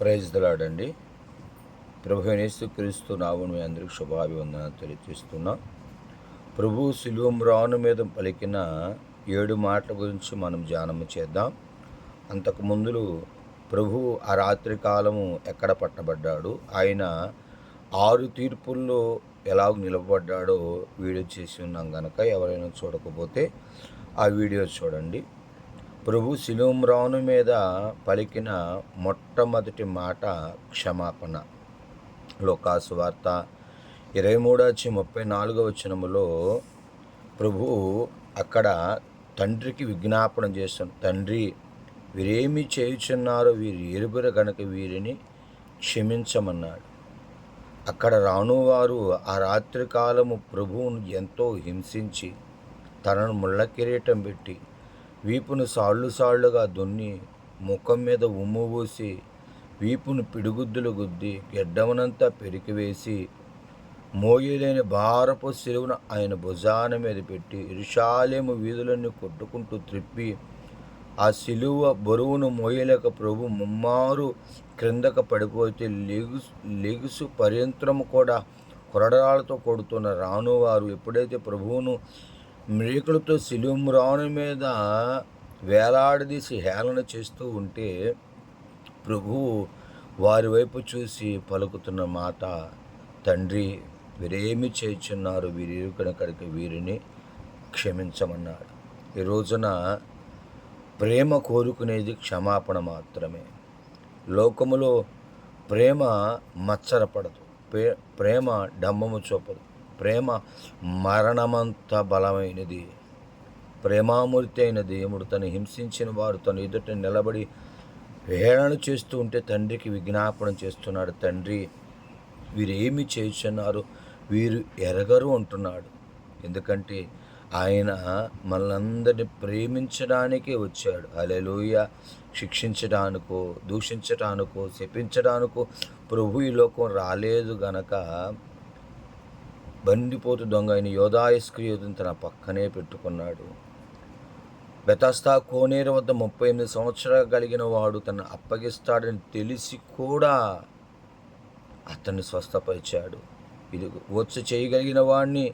Praise the lord అండి. ప్రభువైన యేసుక్రీస్తు నామమున మీ అందరికి శుభాభివందనాలు తెలియజేస్తున్నా. ప్రభు శిలువ మ్రాను మీద పలికిన 7 మాటల గురించి మనం ధ్యానము చేద్దాం. అంతకు ముందు ప్రభువు ఆ రాత్రి కాలము ఎక్కడ పట్టబడ్డాడు, ఆయన 6 తీర్పుల్లో ఎలా నిలబడ్డాడో వీడియో చేసి ఉన్నాం గనక ఎవరైనా చూడకపోతే ఆ వీడియో చూడండి. ప్రభు శిలువ మ్రాను మీద పలికిన మొట్టమొదటి మాట క్షమాపణ. లూకాసు వార్త 23:34 ప్రభువు అక్కడ తండ్రికి విజ్ఞాపన చేస్తాను, తండ్రి వీరేమి చేయుచున్నారో వీరు ఎరుగురు గనక వీరిని క్షమించమన్నాడు. అక్కడ రానువారు ఆ రాత్రి కాలము ప్రభువును ఎంతో హింసించి తనను ముళ్ళ కిరీటం పెట్టి వీపును సాళ్ళుగా దున్ని ముఖం మీద ఉమ్ము పోసి వీపును పిడిగుద్దులు గుద్ది గెడ్డమునంతా పెరికివేసి మోయలేని భారపు సిలువను ఆయన భుజాన మీద పెట్టి యెరూషలేము వీధులన్నీ కొట్టుకుంటూ త్రిప్పి ఆ సిలువ బరువును మోయలేక ప్రభు ముమ్మారు క్రిందకు పడిపోతే లెగుసు పర్యంతరము కూడా కొరడాలతో కొడుతున్న రానువారు ఎప్పుడైతే ప్రభువును మేకులతో శిలువ మ్రాను మీద వేలాడదీసి హేళన చేస్తూ ఉంటే ప్రభువు వారి వైపు చూసి పలుకుతున్న మాట, తండ్రి వీరేమి చేయుచున్నారు వీరి కనుక వీరిని క్షమించమన్నాడు. ఈ రోజున ప్రేమ కోరుకునేది క్షమాపణ మాత్రమే. లోకములో ప్రేమ మత్సరపడదు, ప్రేమ డంబము చూపదు, ప్రేమ మరణమంత బలమైనది. ప్రేమామూర్తి అయిన దేవుడు తను హింసించిన వారు తను ఎదుట నిలబడి హేళన చేస్తూ ఉంటే తండ్రికి విజ్ఞాపన చేస్తున్నాడు, తండ్రి వీరేమి చేయుచున్నారు వీరు ఎరగరు అంటున్నాడు. ఎందుకంటే ఆయన మనలందరినీ ప్రేమించడానికే వచ్చాడు. హల్లెలూయా. శిక్షించడానికో దూషించడానికో శపించడానికో ప్రభు ఈ లోకం రాలేదు గనక బందిపోతు దొంగ అయిన యోధా ఇస్కరియోతును తన పక్కనే పెట్టుకున్నాడు. బెతస్దా కోనేరు వద్ద 38 సంవత్సరాలు కలిగిన వాడు తను అప్పగిస్తాడని తెలిసి కూడా అతన్ని స్వస్థపరిచాడు. ఇది వచ్చి చేయగలిగిన వాడిని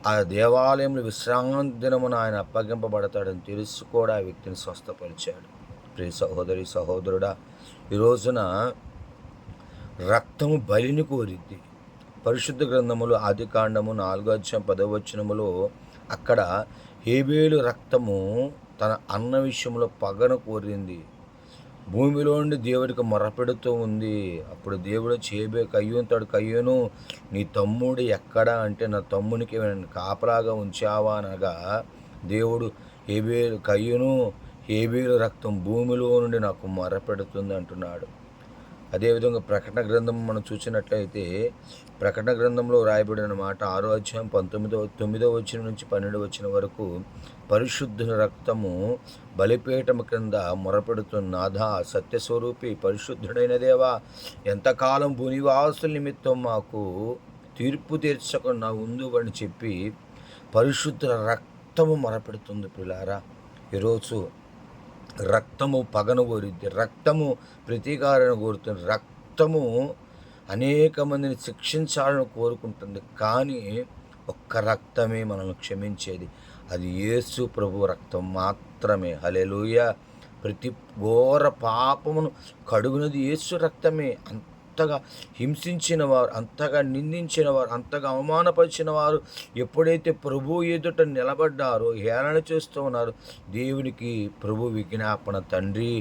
ఆ దేవాలయంలో విశ్రాంతి దినమున ఆయన అప్పగింపబడతాడని తెలిసి కూడా ఆ వ్యక్తిని స్వస్థపరిచాడు. ప్రియ సహోదరి సహోదరుడా, ఈ రోజున రక్తము బలిని కోరిద్ది. పరిశుద్ధ గ్రంథములు ఆదికాండము 4:10 అక్కడ హేబేలు రక్తము తన అన్న విషయంలో పగను కోరింది. భూమిలో నుండి దేవుడికి మొరపెడుతూ ఉంది. అప్పుడు దేవుడు కయ్యూను నీ తమ్ముడు ఎక్కడా అంటే నా తమ్మునికి కాపలాగా ఉంచావా అనగా దేవుడు హేబేలు రక్తం భూమిలో నుండి నాకు మొరపెడుతుంది అంటున్నాడు. అదేవిధంగా ప్రకటన గ్రంథం మనం చూసినట్లయితే ప్రకటన గ్రంథంలో రాయబడిన మాట 6:9 వరకు పరిశుద్ధుల రక్తము బలిపీఠము క్రింద మొరపెడుతున్నదా సత్యస్వరూపి పరిశుద్ధుడైన దేవా, ఎంతకాలం భూనివాసుల నిమిత్తం మాకు తీర్పు తీర్చకుండా ఉండు అని చెప్పి పరిశుద్ధుల రక్తము మొరపెడుతుంది. పిల్లారా, ఈరోజు రక్తము పగను కోరిద్ది, రక్తము ప్రతీకారాన్ని కోరుతుంది, రక్తము అనేక మందిని శిక్షించాలని కోరుకుంటుంది. కానీ ఒక్క రక్తమే మనల్ని క్షమించేది, అది యేసు ప్రభు రక్తం మాత్రమే. హల్లెలూయా. ప్రతి ఘోర పాపమును కడుగునది యేసు రక్తమే. అంతగా హింసించిన వారు, అంతగా నిందించిన వారు, అంతగా అవమానపరిచిన వారు ఎప్పుడైతే ప్రభు ఎదుట నిలబడ్డారో హేళన చేస్తూ ఉన్నారు, దేవునికి ప్రభు విజ్ఞాపన, తండ్రి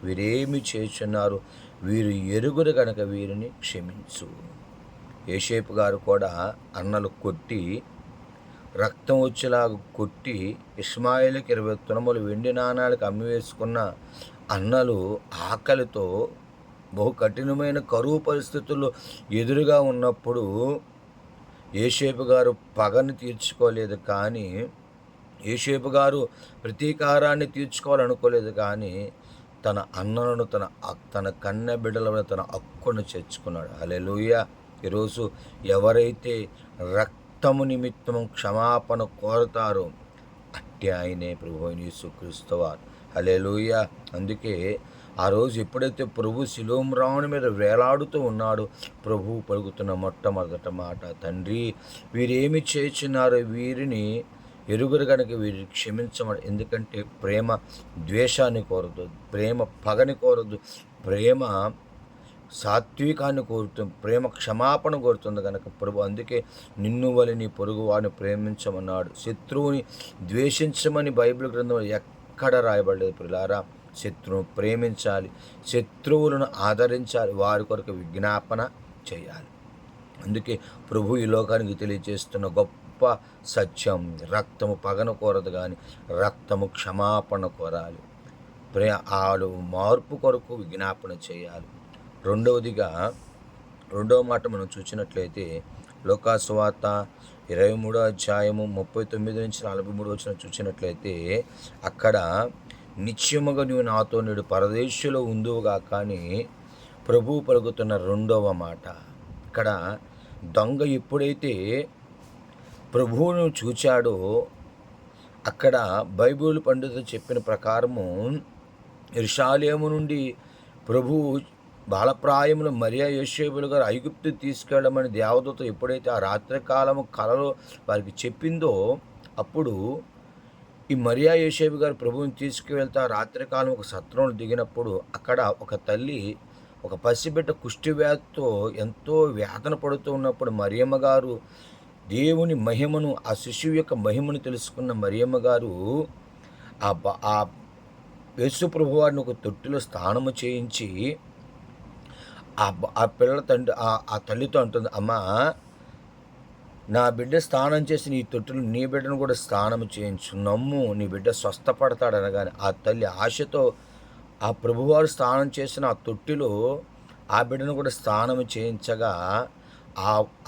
వీరేమి చేస్తున్నారు వీరు ఎరుగురు గనక వీరిని క్షమించు. యోసేపు గారు కూడా అన్నలు కొట్టి రక్తం వచ్చేలాగా కొట్టి ఇష్మాయేలుకి 20 తులములు వెండి నాణాలకు అమ్మివేసుకున్న అన్నలు ఆకలితో బహు కఠినమైన కరువు పరిస్థితుల్లో ఎదురుగా ఉన్నప్పుడు యోసేపు గారు పగని తీర్చుకోలేదు, కానీ యోసేపు గారు ప్రతీకారాన్ని తీర్చుకోవాలనుకోలేదు, కానీ తన అన్నలను తన కన్న బిడ్డలను తన హక్కును చేర్చుకున్నాడు. హల్లెలూయా. ఈరోజు ఎవరైతే రక్తము నిమిత్తము క్షమాపణ కోరుతారో అట్టి ఆయనే ప్రభువైన యేసుక్రీస్తు వారు. హల్లెలూయా. అందుకే ఆ రోజు ఎప్పుడైతే ప్రభు శిలోమ్రాను మీద వేలాడుతూ ఉన్నాడో ప్రభు పలుకుతున్న మొట్టమొదట మాట, తండ్రి వీరేమి చేయుచున్నారో వీరిని ఎరుగురు కనుక వీరిని క్షమించమని. ఎందుకంటే ప్రేమ ద్వేషాన్ని కోరదు, ప్రేమ పగని కోరదు, ప్రేమ సాత్వికాన్ని కోరుతుంది, ప్రేమ క్షమాపణ కోరుతుంది కనుక ప్రభు అందుకే నిన్ను వలె నీ పొరుగు వారిని ప్రేమించమన్నాడు. శత్రువుని ద్వేషించమని బైబిల్ గ్రంథంలో ఎక్కడ రాయబడలేదు ప్రియులారా. శత్రువును ప్రేమించాలి, శత్రువులను ఆదరించాలి, వారి కొరకు విజ్ఞాపన చేయాలి. అందుకే ప్రభు ఈ లోకానికి తెలియజేస్తున్న గొప్ప సత్యం, రక్తము పగన కోరదు కానీ రక్తము క్షమాపణ కోరాలి, ఆడు మార్పు కొరకు విజ్ఞాపన చేయాలి. రెండవ మాట మనం చూసినట్లయితే లోకాసు వార్త 23వ అధ్యాయము 39-43 చూసినట్లయితే అక్కడ నిత్యముగా నువ్వు నాతో నేడు పరదేశంలో ఉందువుగా కానీ ప్రభువు పలుకుతున్న రెండవ మాట. ఇక్కడ దొంగ ఎప్పుడైతే ప్రభువును చూచాడో అక్కడ బైబిల్ పండితులు చెప్పిన ప్రకారము యెరూషలేము నుండి ప్రభువు బాలప్రాయములో మరియా యోసేపులు గారు ఐగుప్తు తీసుకెళ్ళమని దేవదూత ఎప్పుడైతే ఆ రాత్రికాలము కలలో వారికి చెప్పిందో అప్పుడు ఈ మరియా యోసేపు గారు ప్రభువుని తీసుకువెళ్తే ఆ రాత్రికాలం ఒక సత్రంలో దిగినప్పుడు అక్కడ ఒక తల్లి ఒక పసిబిడ్డ కుష్ఠవ్యాధితో ఎంతో వేదన పడుతూ ఉన్నప్పుడు మరియమ్మ గారు దేవుని మహిమను, ఆ శిశువు యొక్క మహిమను తెలుసుకున్న మరియమ్మ గారు ఆ యేసు ప్రభు వారిని ఒక తొట్టిలో స్నానము చేయించి ఆ పిల్లల తండ్రి ఆ తల్లితో అంటుంది, అమ్మా నా బిడ్డ స్నానం చేసి నీ తొట్టిలో నీ బిడ్డను కూడా స్నానం చేయించు, నమ్ము నీ బిడ్డ స్వస్థపడతాడనగానే ఆ తల్లి ఆశతో ఆ ప్రభువారు స్నానం చేసిన ఆ తొట్టిలో ఆ బిడ్డను కూడా స్నానం చేయించగా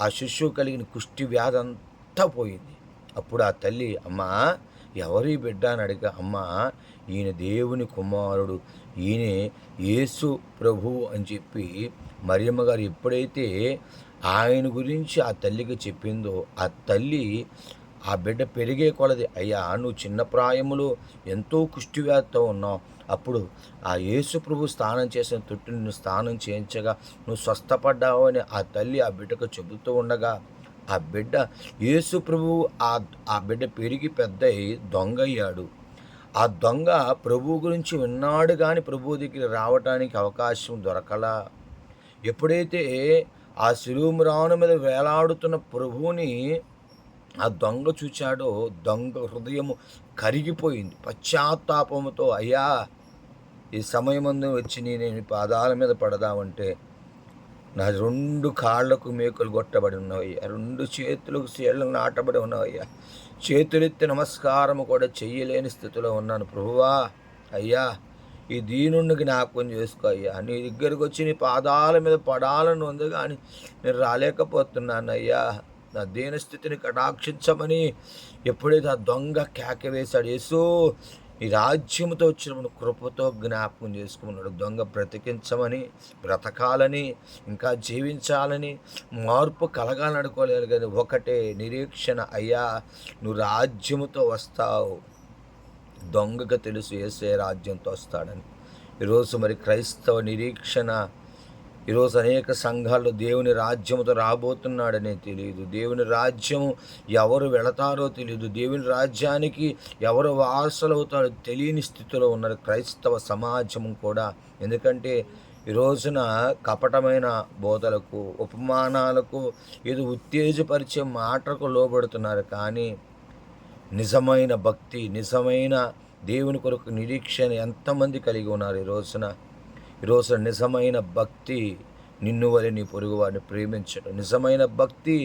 ఆ శిశువు కలిగిన కుష్టి వ్యాధి అంతా పోయింది. అప్పుడు ఆ తల్లి, అమ్మా ఎవరి బిడ్డ అని అడిగా, అమ్మా ఈయన దేవుని కుమారుడు, ఈయనే యేసు ప్రభు అని చెప్పి మరియమ్మ గారు ఎప్పుడైతే ఆయన గురించి ఆ తల్లికి చెప్పిందో ఆ తల్లి ఆ బిడ్డ పెరిగే కొలది, అయ్యా నువ్వు చిన్న ప్రాయములో ఎంతో కుష్టివ్యాధితో ఉన్నావు, అప్పుడు ఆ యేసు ప్రభు స్నానం చేసిన తొట్టి నిన్ను స్నానం చేయించగా నువ్వు స్వస్థపడ్డావు అని ఆ తల్లి ఆ బిడ్డకు చెబుతూ ఉండగా ఆ బిడ్డ యేసు ప్రభు ఆ బిడ్డ పెరిగి పెద్దయి దొంగ అయ్యాడు. ఆ దొంగ ప్రభువు గురించి విన్నాడు కానీ ప్రభువు దగ్గరికి రావడానికి అవకాశం దొరకలా. ఎప్పుడైతే ఆ శిలువ మీద వేలాడుతున్న ప్రభువుని ఆ దొంగ చూచాడో దొంగ హృదయము కరిగిపోయింది పశ్చాత్తాపముతో, అయ్యా ఈ సమయమందు వచ్చి నేను పాదాల మీద పడదామంటే నా 2 కాళ్లకు మేకులు కొట్టబడి ఉన్నవయ్యా, 2 చేతులకు సేళ్లు నాటబడి ఉన్నవయ్యా, చేతులెత్తి నమస్కారము కూడా చెయ్యలేని స్థితిలో ఉన్నాను ప్రభువా, అయ్యా ఈ దీనుడిని జ్ఞాపకం చేసుకో అయ్యా, నీ దగ్గరికి వచ్చి నీ పాదాల మీద పడాలని ఉంది కానీ నేను రాలేకపోతున్నాను అయ్యా, నా దీనస్థితిని కటాక్షించమని ఎప్పుడైతే ఆ దొంగ కేక వేశాడు, యేసు ఈ రాజ్యముతో వచ్చిన కృపతో జ్ఞాపకం చేసుకున్నాడు. దొంగ బ్రతికించమని, బ్రతకాలని, ఇంకా జీవించాలని, మార్పు కలగాలని అనుకోలేదు కానీ ఒకటే నిరీక్షణ, అయ్యా నువ్వు రాజ్యముతో వస్తావు. దొంగకు తెలుసు యేసే రాజ్యంతో వస్తాడని. ఈరోజు మరి క్రైస్తవ నిరీక్షణ, ఈరోజు అనేక సంఘాల్లో దేవుని రాజ్యముతో రాబోతున్నాడనే తెలియదు, దేవుని రాజ్యము ఎవరు వెళతారో తెలియదు, దేవుని రాజ్యానికి ఎవరు వారసులవుతారో తెలియని స్థితిలో ఉన్నారు క్రైస్తవ సమాజం కూడా. ఎందుకంటే ఈ రోజున కపటమైన బోధలకు, ఉపమానాలకు, ఏదో ఉత్తేజపరిచే మాటలకు లోబడుతున్నారు కానీ నిజమైన భక్తి, నిజమైన దేవుని కొరకు నిరీక్షణ ఎంతమంది కలిగి ఉన్నారు ఈ రోజున నిజమైన భక్తి నిన్ను వలె నీ పొరుగువారిని ప్రేమించడం, నిజమైన భక్తి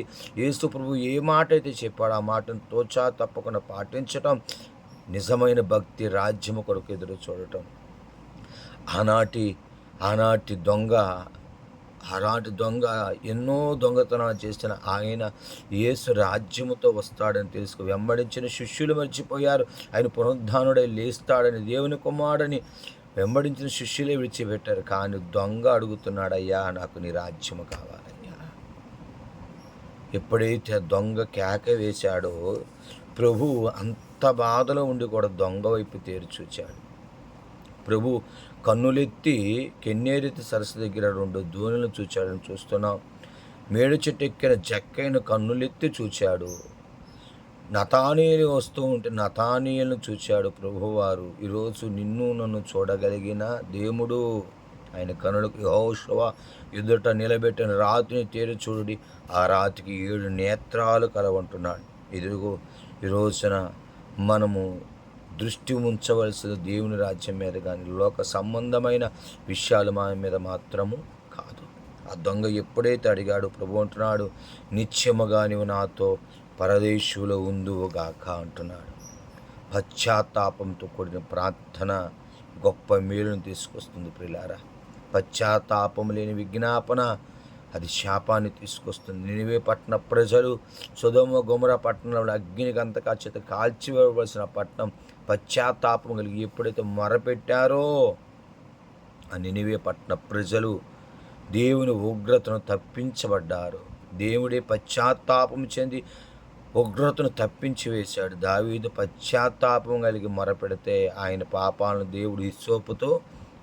యేసు ప్రభు ఏ మాట అయితే చెప్పాడో ఆ మాటను తోచా తప్పకుండా పాటించటం, నిజమైన భక్తి రాజ్యము కొరకు ఎదురు చూడటం. ఆనాటి దొంగ ఎన్నో దొంగతనాలు చేసిన ఆయన యేసు రాజ్యముతో వస్తాడని తెలుసుకు వెంబడించిన శిష్యులు మర్చిపోయారు. ఆయన పునరుద్ధానుడై లేస్తాడని, దేవుని కుమారుడని వెంబడించిన శిష్యులే విడిచిపెట్టారు. కానీ దొంగ అడుగుతున్నాడయ్యా నాకు నీ రాజ్యము కావాలయ్యా. ఎప్పుడైతే దొంగ కేక వేశాడో ప్రభు అంత బాధలో ఉండి కూడా దొంగ వైపు తేరి చూచాడు. ప్రభు కన్నులెత్తి కెన్నేరెత్తి సరస్సు దగ్గర 2 దోణులను చూచాడని చూస్తున్నాం. మేడు చెట్టు ఎక్కిన జక్కైన కన్నులెత్తి చూచాడు. నతానీయులు వస్తూ ఉంటే నతానీయులను చూచాడు ప్రభువారు. ఈరోజు నిన్ను నన్ను చూడగలిగిన దేవుడు. ఆయన కనులకు యెహోషువ ఎదుట నిలబెట్టిన రాతిని తేరి చూడుడి, ఆ రాతికి 7 నేత్రాలు కలవంటున్నాడు. ఇదిగో ఈ రోజున మనము దృష్టి ఉంచవలసిన దేవుని రాజ్యం మీద కానీ లోక సంబంధమైన విషయాలు మన మీద మాత్రము కాదు. ఆ దొంగ ఎప్పుడైతే అడిగాడు, ప్రభు అంటున్నాడు, నిత్యముగా నీవు నాతో పరదేశులో ఉందువుగాక అంటున్నాడు. పశ్చాత్తాపంతో కూడిన ప్రార్థన గొప్ప మేలును తీసుకొస్తుంది ప్రియులారా. పశ్చాత్తాపం లేని విజ్ఞాపన అది శాపాన్ని తీసుకొస్తుంది. నినివే పట్టణ ప్రజలు సొదొమ గొమొర్రా పట్టణంలో అగ్నికి అంతకా చేత కాల్చివేయవలసిన పట్టణం పశ్చాత్తాపం కలిగి ఎప్పుడైతే మొరపెట్టారో ఆ నినివే పట్టణ ప్రజలు దేవుని ఉగ్రతను తప్పించబడ్డారు. దేవుడే పశ్చాత్తాపం చెంది ఉగ్రతను తప్పించి వేశాడు. దావీదు పశ్చాత్తాపం కలిగి మొరపెడితే ఆయన పాపాలను దేవుడు హిస్సోపుతో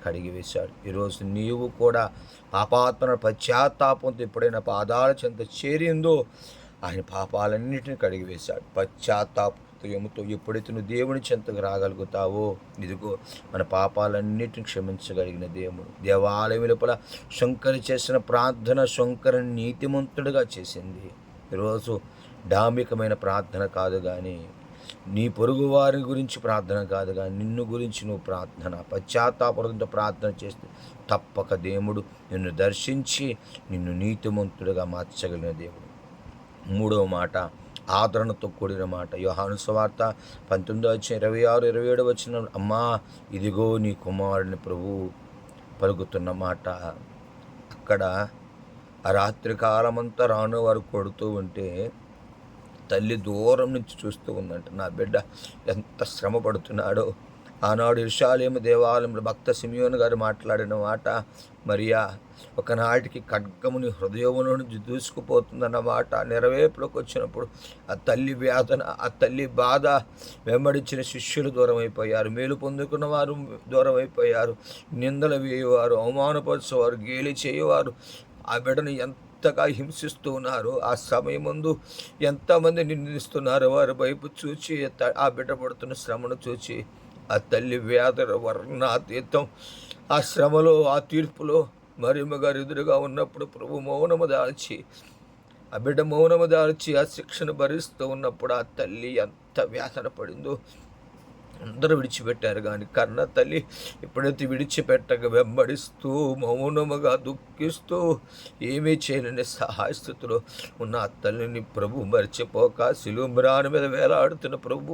కడిగివేశాడు. ఈరోజు నీవు కూడా పాపాత్మన పశ్చాత్తాపంతో ఎప్పుడైనా పాదాల చెంత చేరిందో ఆయన పాపాలన్నింటినీ కడిగివేశాడు. పశ్చాత్తాపంతో ఎప్పుడైతే నువ్వు దేవుని చెంతకు రాగలుగుతావో ఇదిగో మన పాపాలన్నింటిని క్షమించగలిగిన దేవుడు. దేవాలయం వెలుపల శంకరు చేసిన ప్రార్థన శంకరుని నీతిమంతుడిగా చేసింది. ఈరోజు డాంబికమైన ప్రార్థన కాదు కానీ, నీ పొరుగు వారి గురించి ప్రార్థన కాదు కానీ నిన్ను గురించి నువ్వు ప్రార్థన పశ్చాత్తాపంతో ప్రార్థన చేస్తే తప్పక దేవుడు నిన్ను దర్శించి నిన్ను నీతిమంతుడిగా మార్చగలిగిన దేవుడు. 3వ మాట ఆదరణతో కూడిన మాట. యోహాను సువార్త 19:26-27 అమ్మా ఇదిగో నీ కుమారుని ప్రభు పలుకుతున్న మాట. అక్కడ ఆ రాత్రి కాలమంతా రాను వారు కొడుతూ ఉంటే తల్లి దూరం నుంచి చూస్తూ ఉందంట. నా బిడ్డ ఎంత శ్రమ పడుతున్నాడో. ఆనాడు యెరూషలేము దేవాలయంలో భక్త సిమియోను గారు మాట్లాడిన మాట, మరియా ఒకనాటికి ఖడ్గముని హృదయములో నుంచి దూసుకుపోతుందన్న మాట నెరవేర్పులోకి వచ్చినప్పుడు ఆ తల్లి వేదన, ఆ తల్లి బాధ వెంబడించిన శిష్యులు దూరం అయిపోయారు. మేలు పొందుకున్న వారు దూరం అయిపోయారు. నిందలు వేయువారు, అవమానపరిచేవారు, గేలి చేయవారు ఆ బిడ్డను ఎంతగా హింసిస్తూ ఉన్నారు. ఆ సమయం ముందు ఎంతమంది నిందిస్తున్నారు. వారి వైపు చూచి ఆ బిడ్డ పడుతున్న శ్రమను చూచి ఆ తల్లి వేదన వర్ణాతీతం. ఆ శ్రమలో ఆ తీర్పులో మరియమ్మ గారు ఎదురుగా ఉన్నప్పుడు ప్రభు మౌనము దాల్చి ఆ బిడ్డ మౌనము దాల్చి ఆ శిక్షను భరిస్తూ ఉన్నప్పుడు ఆ తల్లి ఎంత వేదన పడిందో. అందరూ విడిచిపెట్టారు కానీ కన్న తల్లి ఎప్పుడైతే విడిచిపెట్టక వెంబడిస్తూ మౌనముగా దుఃఖిస్తూ ఏమీ చేయలేని సహాయ స్థితిలో ఉన్న ఆ తల్లిని ప్రభు మర్చిపోక శిలువ మీద వేలాడుతున్న ప్రభు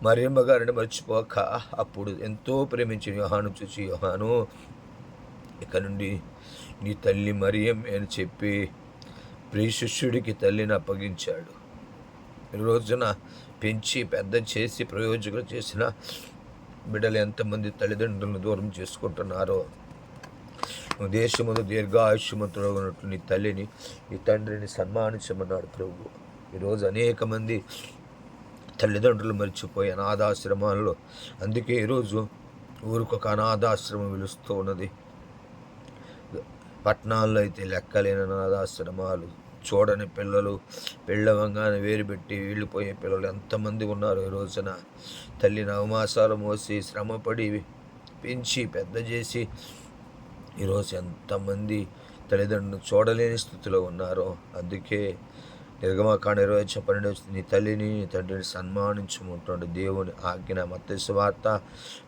మరియమ్మ గారిని మర్చిపోక అప్పుడు ఎంతో ప్రేమించిన యోహాను చూసి, యోహాను ఇక నుండి నీ తల్లి మరియమ్మే అని చెప్పి ప్రియ శిష్యుడికి తల్లిని అప్పగించాడు. ఈ రోజున పెంచి పెద్ద చేసి ప్రయోజకులు చేసిన బిడ్డలు ఎంతమంది తల్లిదండ్రులను దూరం చేసుకుంటున్నారో. దేశముందు దీర్ఘాయుష్యమంతుడు ఉన్నట్లు నీ తల్లిని నీ తండ్రిని సన్మానించమన్నాడు ప్రభు. ఈరోజు అనేక మంది తల్లిదండ్రులు మర్చిపోయి అనాథాశ్రమాల్లో, అందుకే ఈరోజు ఊరికొక అనాథాశ్రమం పిలుస్తూ ఉన్నది. పట్టణాల్లో అయితే లెక్కలేని అనాథాశ్రమాలు, చూడని పిల్లలు, పెళ్ళవంగానే వేరుపెట్టి వెళ్ళిపోయే పిల్లలు ఎంతమంది ఉన్నారు. ఈ రోజున తల్లి 9 మాసాలు మోసి శ్రమపడి పెంచి పెద్ద చేసి ఈరోజు ఎంతమంది తల్లిదండ్రులు చూడలేని స్థితిలో ఉన్నారో. అందుకే నిర్గమకాండ 20:12 నీ తల్లిని నీ తండ్రిని సన్మానించమంటాడు దేవుని ఆజ్ఞ. మత్తయి సువార్త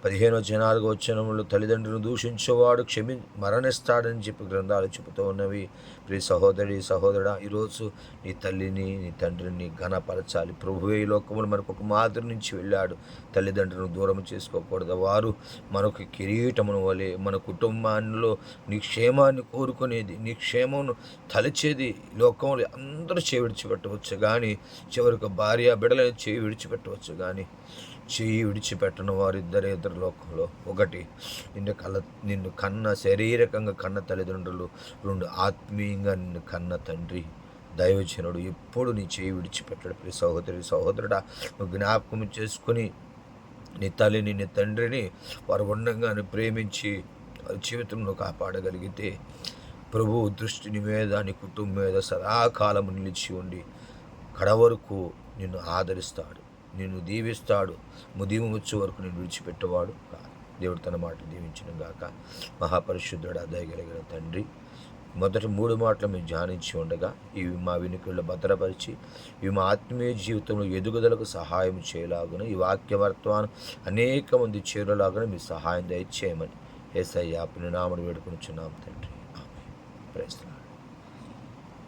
15:4 తల్లిదండ్రులను దూషించేవాడు మరణిస్తాడని చెప్పి గ్రంథాలు చెబుతూ ఉన్నవి. ప్రియ సహోదరి సహోదరుడా, ఈరోజు నీ తల్లిని నీ తండ్రిని ఘనపరచాలి. ప్రభువే ఈ లోకములు మనకు ఒక మాదిరి నుంచి వెళ్ళాడు. తల్లిదండ్రులను దూరం చేసుకోకూడదు. వారు మనకు కిరీటమును వలె, మన కుటుంబాల్లో నీ క్షేమాన్ని కోరుకునేది, నీ క్షేమమును తలచేది. లోకంలో అందరూ చేయి విడిచిపెట్టవచ్చు కానీ చివరికి భార్య బిడ్డలను చేయి విడిచిపెట్టవచ్చు కానీ చేయి విడిచిపెట్టను వారిద్దరు లోకంలో. ఒకటి నిన్ను కన్న శారీరకంగా కన్న తల్లిదండ్రులు, 2 ఆత్మీయంగా నిన్ను కన్న తండ్రి దైవజనుడు ఎప్పుడు నీ చేయి విడిచిపెట్టడు. ప్రియ సహోదరి సహోదరుడా, నువ్వు జ్ఞాపకం చేసుకుని నీ తల్లిని నీ తండ్రిని వారు ఉండంగానే ప్రేమించి వారి జీవితంలో కాపాడగలిగితే ప్రభువు దృష్టి నీ మీద నీ కుటుంబం మీద సదాకాలం నిలిచి ఉండి కడవరకు నిన్ను ఆదరిస్తాడు, నిన్ను దీవిస్తాడు. ముదిము వచ్చే వరకు నిన్ను విడిచిపెట్టేవాడు కాదు. దేవుడు తన మాట దీవించిన గాక. మహాపరిశుద్ధుడు దయగలిగిన తండ్రి, మొదటి 3 మాటలు మేము ధ్యానించి ఉండగా ఇవి మా వినికిడిలో భద్రపరిచి ఇవి మా ఆత్మీయ జీవితంలో ఎదుగుదలకు సహాయం చేయలాగున ఈ వాక్యవర్తమానం అనేక మంది చేరులాగానే మీ సహాయం దయచేయమని యేసయ్య నామమున వేడుకొనుచున్నాం తండ్రి. ఆమేన్. Praise the lord.